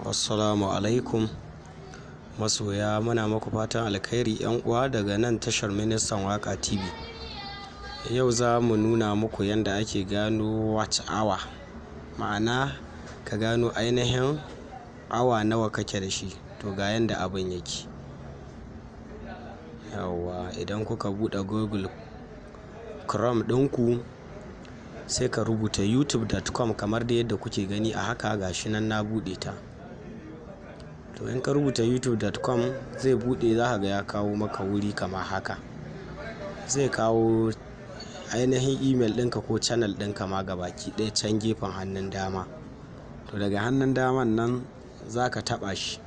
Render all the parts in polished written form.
Assalamu alaikum masoya, muna muku fatan alkhairi yan uwa daga nan tashar Ministan Waka TV. Yau za mu nuna muku yadda ake gano watch hour, ma'ana ka gano ainihin awa nawa kake da shi. To ga yadda abin yake. Yawwa, idan kuka buɗe Google Chrome ɗinku sai ka rubuta youtube.com kamar da yadda kuke gani a haka, gashi nan na buɗe ta. To in ka rubuta youtube.com zai buɗe, za ka ga ya kawo maka wuri kamar haka. Zai kawo ainihin email ɗinka ko channel ɗinka ma gabaki ɗaya can gefen hannun dama. To daga hannun daman nan za ka taɓa shi.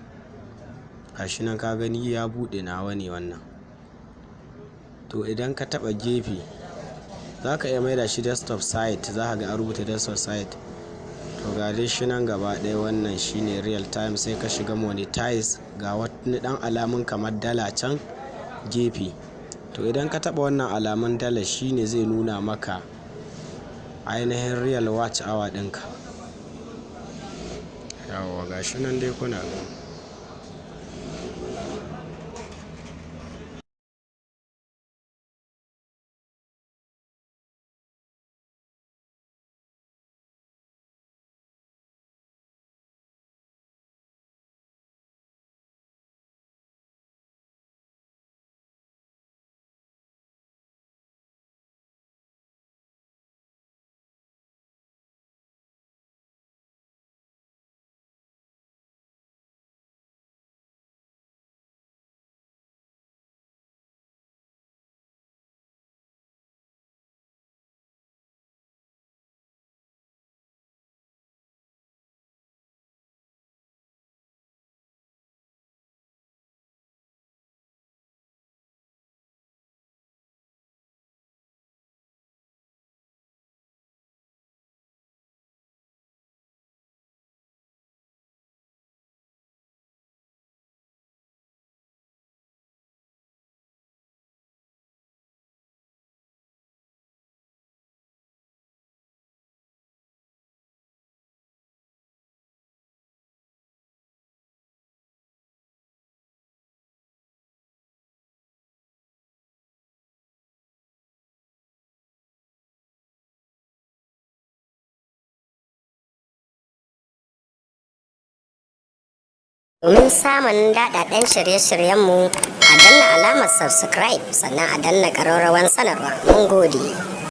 Gashi nan ka gani ya buɗe, nawa ne wannan. To idan ka taɓa gefe za ka iya maida shi desktop site, za ka ga an rubuta desktop site. To ga dai shi nan gaba ɗaya, wannan shine real time. Sai ka shiga monetize, ga wani ɗan alamun kamar dala can gefe. To idan ka taɓa wannan alamun dala, shine zai nuna maka ainihin real watch hour ɗinka. Yawwa, ga shi nan dai kuna gani. Domin samun daɗaɗɗen shirye-shiryenmu, a danna alamar subscribe sannan a danna ƙararrawar sanarwa. Mun gode.